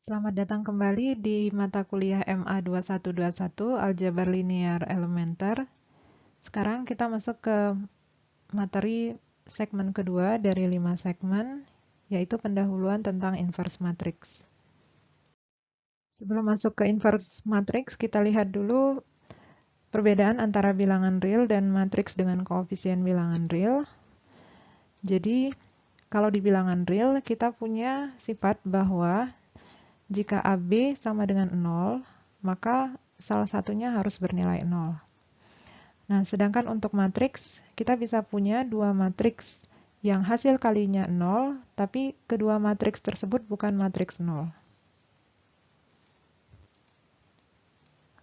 Selamat datang kembali di mata kuliah MA 2121 Aljabar Linear Elementer. Sekarang kita masuk ke materi segmen kedua dari 5 segmen, yaitu pendahuluan tentang inverse matrix. Sebelum masuk ke inverse matrix, kita lihat dulu perbedaan antara bilangan real dan matriks dengan koefisien bilangan real. Jadi, kalau di bilangan real, kita punya sifat bahwa jika AB sama dengan 0, maka salah satunya harus bernilai 0. Nah, sedangkan untuk matriks, kita bisa punya dua matriks yang hasil kalinya 0, tapi kedua matriks tersebut bukan matriks 0.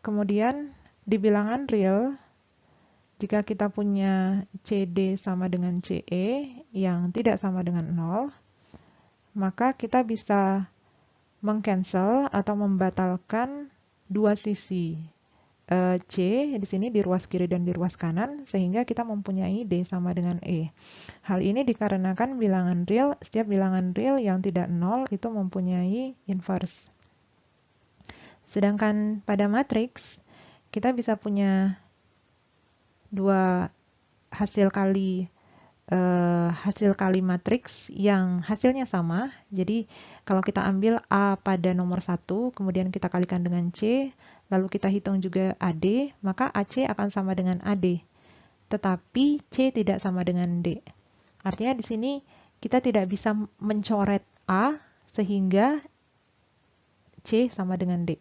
Kemudian, di bilangan real, jika kita punya CD sama dengan CE yang tidak sama dengan 0, maka kita bisa meng-cancel atau membatalkan dua sisi C di sini di ruas kiri dan di ruas kanan, sehingga kita mempunyai D sama dengan E. Hal ini dikarenakan bilangan real, setiap bilangan real yang tidak 0 itu mempunyai inverse. Sedangkan pada matriks, kita bisa punya dua hasil kali matriks yang hasilnya sama. Jadi kalau kita ambil A pada nomor 1, kemudian kita kalikan dengan C, lalu kita hitung juga AD, maka AC akan sama dengan AD. Tetapi C tidak sama dengan D. Artinya di sini kita tidak bisa mencoret A sehingga C sama dengan D.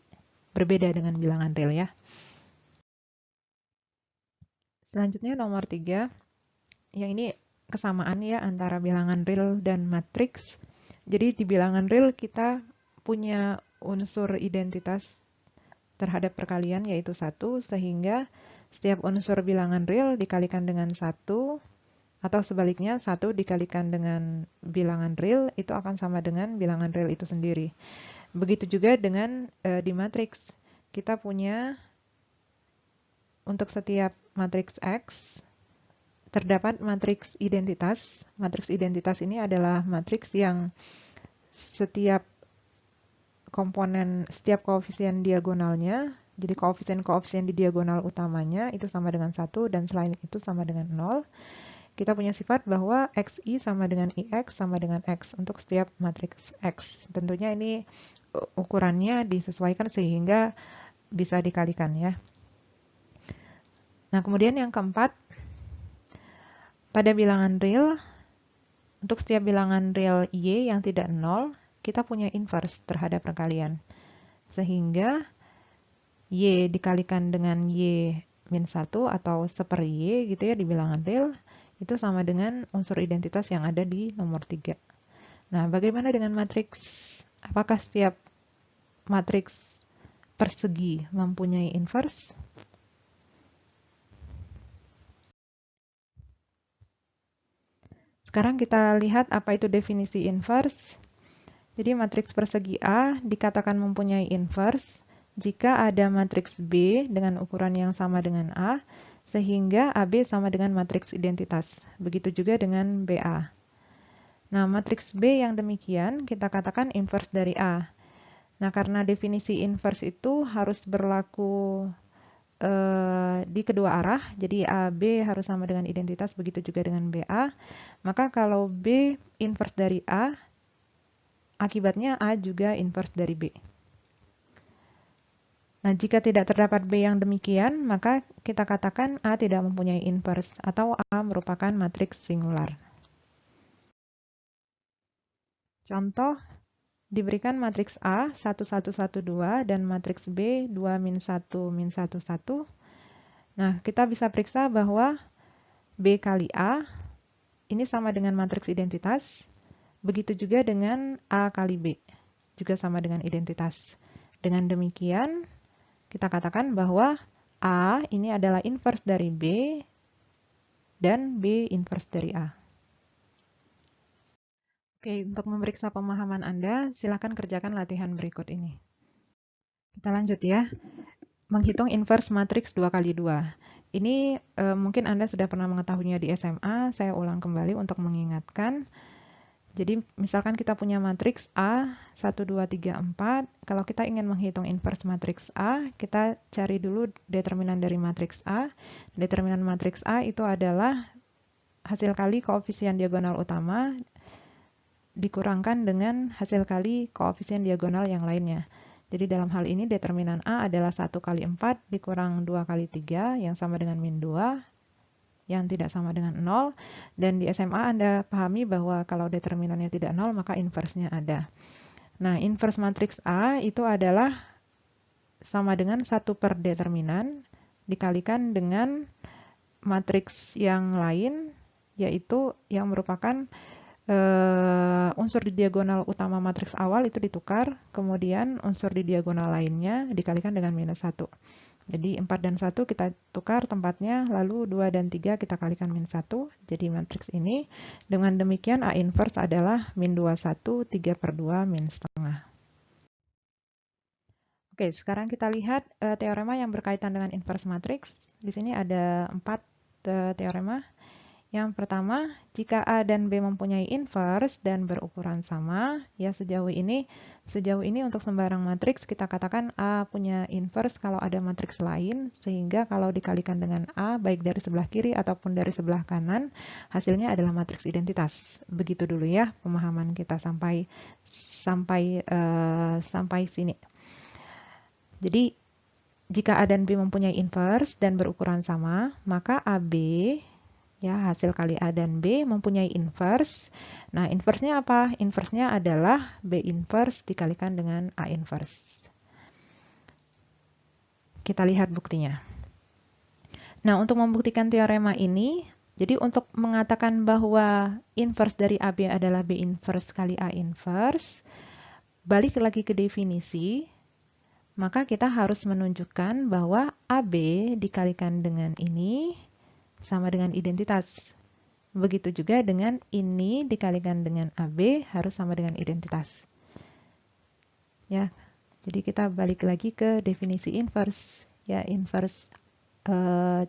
Berbeda dengan bilangan real ya. Selanjutnya nomor 3, yang ini kesamaan ya antara bilangan real dan matriks. Jadi di bilangan real kita punya unsur identitas terhadap perkalian yaitu 1, sehingga setiap unsur bilangan real dikalikan dengan 1, atau sebaliknya 1 dikalikan dengan bilangan real itu akan sama dengan bilangan real itu sendiri. Begitu juga dengan di matriks. Kita punya untuk setiap matriks X terdapat matriks identitas. Matriks identitas ini adalah matriks yang setiap komponen, setiap koefisien diagonalnya, jadi koefisien-koefisien di diagonal utamanya itu sama dengan 1 dan selain itu sama dengan 0. Kita punya sifat bahwa XI sama dengan IX sama dengan X untuk setiap matriks X. Tentunya ini ukurannya disesuaikan sehingga bisa dikalikan ya. Nah, kemudian yang keempat, pada bilangan real, untuk setiap bilangan real Y yang tidak 0, kita punya inverse terhadap perkalian. Sehingga Y dikalikan dengan Y min 1 atau seper Y gitu ya di bilangan real, itu sama dengan unsur identitas yang ada di nomor 3. Nah, bagaimana dengan matriks? Apakah setiap matriks persegi mempunyai inverse? Sekarang kita lihat apa itu definisi inverse. Jadi matriks persegi A dikatakan mempunyai inverse jika ada matriks B dengan ukuran yang sama dengan A, sehingga AB sama dengan matriks identitas. Begitu juga dengan BA. Nah, matriks B yang demikian kita katakan inverse dari A. Nah, karena definisi inverse itu harus berlaku di kedua arah, jadi AB harus sama dengan identitas, begitu juga dengan BA. Maka kalau B inverse dari A, akibatnya A juga inverse dari B. Nah, jika tidak terdapat B yang demikian, maka kita katakan A tidak mempunyai inverse atau A merupakan matriks singular. Contoh, diberikan matriks A 1112 dan matriks B 2 min 1 min 1 1. Nah, kita bisa periksa bahwa B kali A ini sama dengan matriks identitas. Begitu juga dengan A kali B, juga sama dengan identitas. Dengan demikian, kita katakan bahwa A ini adalah inverse dari B dan B inverse dari A. Oke, untuk memeriksa pemahaman Anda, silakan kerjakan latihan berikut ini. Kita lanjut ya. Menghitung inverse matriks 2 kali 2. Ini mungkin Anda sudah pernah mengetahuinya di SMA, saya ulang kembali untuk mengingatkan. Jadi misalkan kita punya matriks A 1, 2, 3, 4. Kalau kita ingin menghitung inverse matriks A, kita cari dulu determinan dari matriks A. Determinan matriks A itu adalah hasil kali koefisien diagonal utama dikurangkan dengan hasil kali koefisien diagonal yang lainnya. Jadi dalam hal ini determinan A adalah 1 kali 4 dikurang 2 kali 3 yang sama dengan min 2. Yang tidak sama dengan 0, dan di SMA Anda pahami bahwa kalau determinannya tidak 0 maka inversnya ada. Nah, inverse matriks A itu adalah sama dengan 1 per determinan dikalikan dengan matriks yang lain, yaitu yang merupakan unsur di diagonal utama matriks awal itu ditukar, kemudian unsur di diagonal lainnya dikalikan dengan minus 1. Jadi 4 dan 1 kita tukar tempatnya, lalu 2 dan 3 kita kalikan min 1. Jadi matriks ini dengan demikian A inverse adalah min 21, 3 per 2, min setengah. Oke, sekarang kita lihat teorema yang berkaitan dengan inverse matriks. Di sini ada 4 teorema. Yang pertama, jika A dan B mempunyai inverse dan berukuran sama, ya sejauh ini untuk sembarang matriks kita katakan A punya inverse kalau ada matriks lain, sehingga kalau dikalikan dengan A baik dari sebelah kiri ataupun dari sebelah kanan, hasilnya adalah matriks identitas. Begitu dulu ya pemahaman kita sampai sini. Jadi jika A dan B mempunyai inverse dan berukuran sama, maka AB ya, hasil kali A dan B mempunyai inverse. Nah, inverse-nya apa? Inverse-nya adalah B inverse dikalikan dengan A inverse. Kita lihat buktinya. Nah, untuk membuktikan teorema ini, jadi untuk mengatakan bahwa inverse dari AB adalah B inverse kali A inverse, balik lagi ke definisi, maka kita harus menunjukkan bahwa AB dikalikan dengan ini sama dengan identitas. Begitu juga dengan ini dikalikan dengan AB harus sama dengan identitas. Ya, jadi kita balik lagi ke definisi inverse. Ya, inverse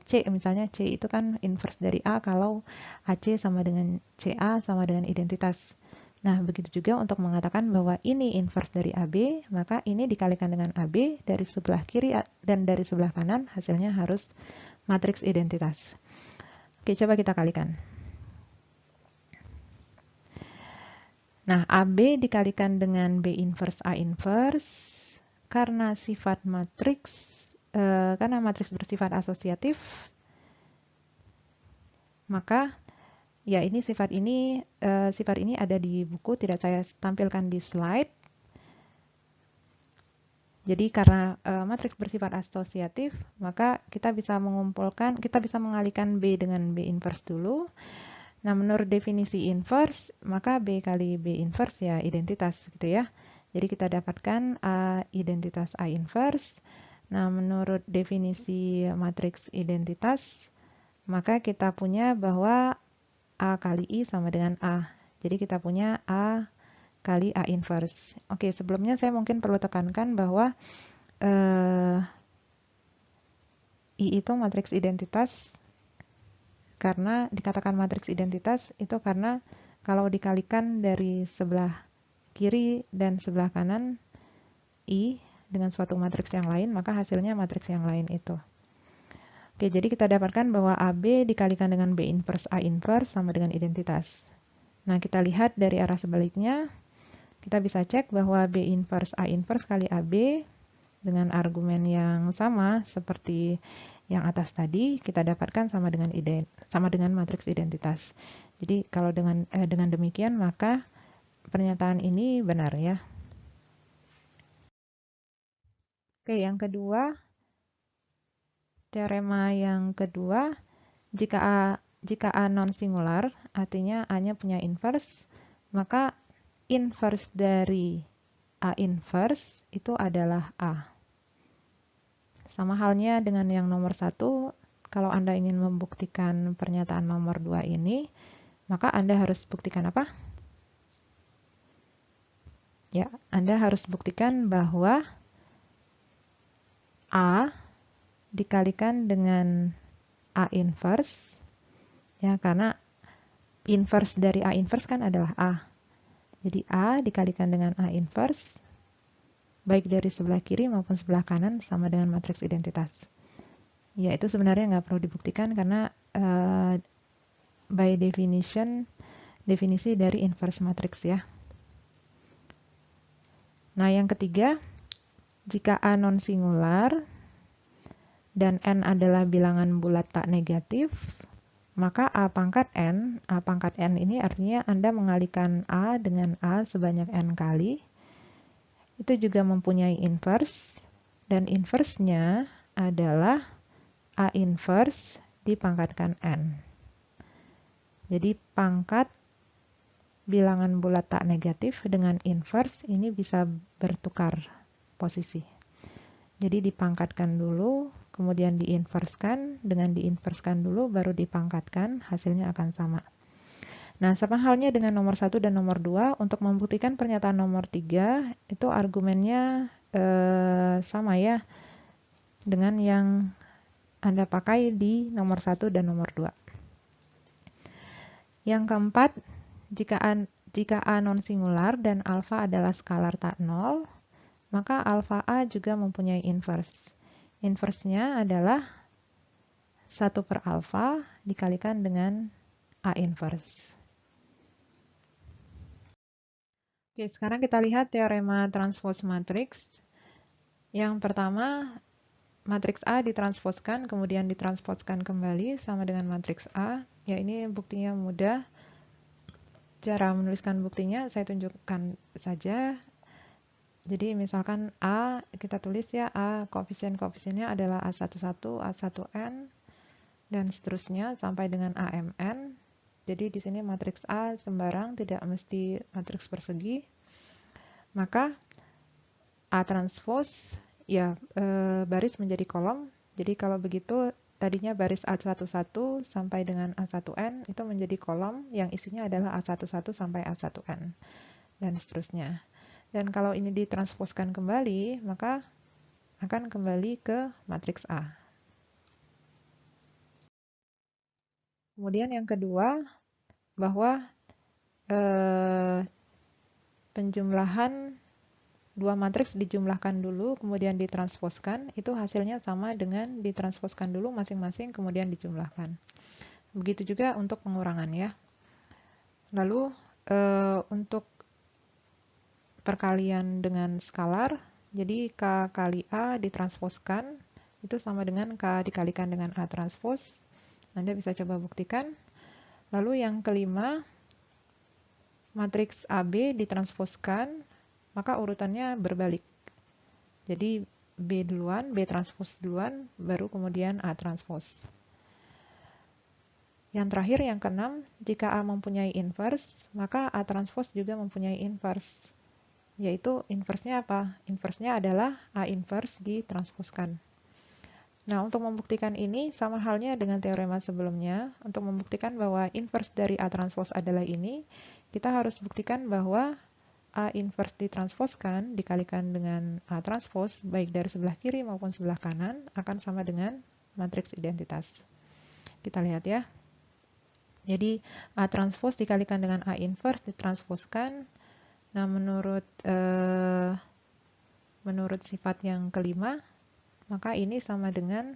C misalnya, C itu kan inverse dari A kalau AC sama dengan CA sama dengan identitas. Nah, begitu juga untuk mengatakan bahwa ini inverse dari AB, maka ini dikalikan dengan AB dari sebelah kiri dan dari sebelah kanan, hasilnya harus matriks identitas. Oke, coba kita kalikan. Nah, AB dikalikan dengan B inverse A inverse, karena sifat matriks, karena matriks bersifat asosiatif, maka ya ini sifat ini ada di buku, tidak saya tampilkan di slide. Jadi karena matriks bersifat asosiatif, maka kita bisa mengalihkan B dengan B inverse dulu. Nah, menurut definisi inverse, maka B kali B inverse ya identitas gitu ya. Jadi kita dapatkan A identitas A inverse. Nah, menurut definisi matriks identitas, maka kita punya bahwa A kali I sama dengan A. Jadi kita punya A kali A inverse. Oke, sebelumnya saya mungkin perlu tekankan bahwa I itu matriks identitas. Karena dikatakan matriks identitas itu karena kalau dikalikan dari sebelah kiri dan sebelah kanan I dengan suatu matriks yang lain, maka hasilnya matriks yang lain itu. Oke, jadi kita dapatkan bahwa AB dikalikan dengan B inverse A inverse sama dengan identitas. Nah, kita lihat dari arah sebaliknya, kita bisa cek bahwa B inverse A inverse kali AB dengan argumen yang sama seperti yang atas tadi, kita dapatkan sama dengan matriks identitas. Jadi kalau dengan demikian maka pernyataan ini benar ya. Oke, yang kedua, teorema yang kedua, jika A non singular, artinya A-nya punya inverse, maka inverse dari A inverse itu adalah A. Sama halnya dengan yang nomor 1, kalau Anda ingin membuktikan pernyataan nomor 2 ini, maka Anda harus buktikan apa? Ya, Anda harus buktikan bahwa A dikalikan dengan A inverse, ya karena inverse dari A inverse kan adalah A. Jadi A dikalikan dengan A inverse, baik dari sebelah kiri maupun sebelah kanan sama dengan matriks identitas. Ya, itu sebenarnya nggak perlu dibuktikan karena by definition, definisi dari inverse matrix ya. Nah, yang ketiga, jika A non-singular dan N adalah bilangan bulat tak negatif, maka A pangkat N ini artinya Anda mengalikan A dengan A sebanyak N kali. Itu juga mempunyai inverse, dan inverse-nya adalah A inverse dipangkatkan N. Jadi pangkat bilangan bulat tak negatif dengan inverse ini bisa bertukar posisi. Jadi dipangkatkan dulu, kemudian diinverskan, dengan diinverskan dulu baru dipangkatkan, hasilnya akan sama. Nah, sama halnya dengan nomor 1 dan nomor 2, untuk membuktikan pernyataan nomor 3, itu argumennya sama ya, dengan yang Anda pakai di nomor 1 dan nomor 2. Yang keempat, jika A non-singular dan alfa adalah skalar tak nol, maka alfa A juga mempunyai inverse. Inverse-nya adalah 1 per alfa dikalikan dengan A inverse. Oke, sekarang kita lihat teorema transpose matrix. Yang pertama, matriks A ditransposkan, kemudian ditransposkan kembali sama dengan matriks A. Ya, ini buktinya mudah. Cara menuliskan buktinya saya tunjukkan saja. Jadi misalkan A, kita tulis ya A, koefisien-koefisiennya adalah A11, A1N, dan seterusnya sampai dengan AMN. Jadi di sini matriks A sembarang, tidak mesti matriks persegi. Maka A transpose, ya baris menjadi kolom. Jadi kalau begitu, tadinya baris A11 sampai dengan A1N itu menjadi kolom yang isinya adalah A11 sampai A1N, dan seterusnya. Dan kalau ini ditransposkan kembali, maka akan kembali ke matriks A. Kemudian yang kedua, bahwa penjumlahan dua matriks dijumlahkan dulu, kemudian ditransposkan, itu hasilnya sama dengan ditransposkan dulu masing-masing, kemudian dijumlahkan. Begitu juga untuk pengurangan ya. Lalu untuk perkalian dengan skalar, jadi K kali A ditransposkan, itu sama dengan K dikalikan dengan A transpose. Anda bisa coba buktikan. Lalu yang kelima, matriks AB ditransposkan, maka urutannya berbalik. Jadi B duluan, B transpose duluan, baru kemudian A transpose. Yang terakhir, yang keenam, jika A mempunyai inverse, maka A transpose juga mempunyai inverse. Yaitu inverse-nya apa? Inverse-nya adalah A inverse ditransposkan. Nah, untuk membuktikan ini sama halnya dengan teorema sebelumnya. Untuk membuktikan bahwa inverse dari A transpose adalah ini, kita harus buktikan bahwa A inverse ditransposkan dikalikan dengan A transpose, baik dari sebelah kiri maupun sebelah kanan, akan sama dengan matriks identitas. Kita lihat ya. Jadi A transpose dikalikan dengan A inverse ditransposkan. Nah, menurut sifat yang kelima, maka ini sama dengan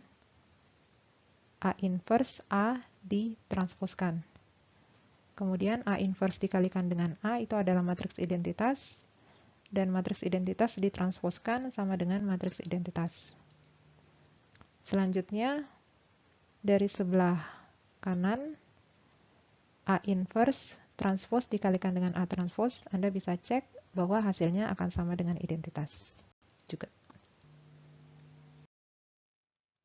A inverse A ditransposkan. Kemudian A inverse dikalikan dengan A itu adalah matriks identitas, dan matriks identitas ditransposkan sama dengan matriks identitas. Selanjutnya, dari sebelah kanan, A inverse transpose dikalikan dengan A transpose, Anda bisa cek bahwa hasilnya akan sama dengan identitas juga.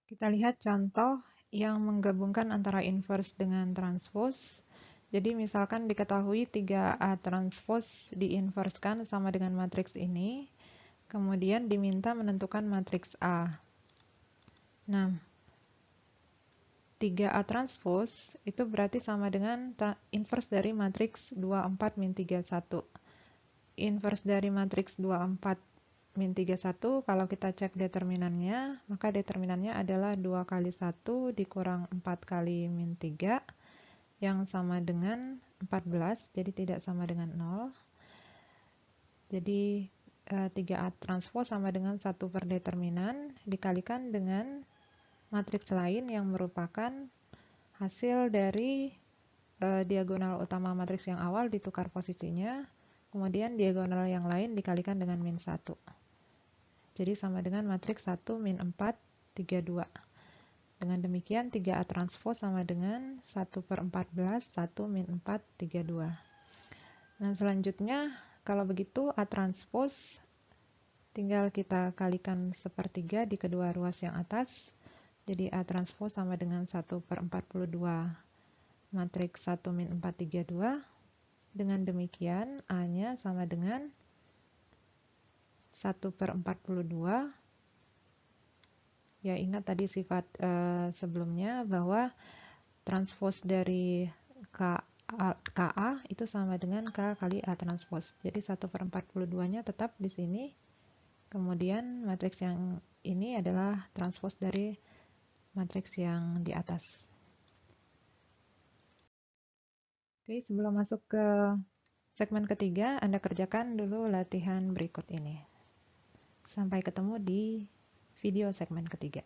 Kita lihat contoh yang menggabungkan antara inverse dengan transpose. Jadi misalkan diketahui 3A transpose diinverskan sama dengan matriks ini, kemudian diminta menentukan matriks A. Nah, 3A transpose itu berarti sama dengan inverse dari matriks 24 min 31. Inverse dari matriks 24 min 31, kalau kita cek determinannya, maka determinannya adalah 2 kali 1 dikurang 4 kali min 3, yang sama dengan 14, jadi tidak sama dengan 0. Jadi 3A transpose sama dengan 1 per determinan dikalikan dengan matriks lain yang merupakan hasil dari diagonal utama matriks yang awal ditukar posisinya, kemudian diagonal yang lain dikalikan dengan min 1. Jadi sama dengan matriks 1 min 4, 3, 2. Dengan demikian 3A transpose sama dengan 1 per 14, 1 min 4, 3, 2. Nah selanjutnya kalau begitu A transpose tinggal kita kalikan sepertiga di kedua ruas yang atas. Jadi A transpose sama dengan 1 per 42 matriks 1 min 4, 3, 2. Dengan demikian A-nya sama dengan 1 per 42. Ya ingat tadi sifat sebelumnya bahwa transpose dari KA itu sama dengan K kali A transpose. Jadi 1 per 42-nya tetap di sini. Kemudian matriks yang ini adalah transpose dari matriks yang di atas. Oke, sebelum masuk ke segmen ketiga, Anda kerjakan dulu latihan berikut ini. Sampai ketemu di video segmen ketiga.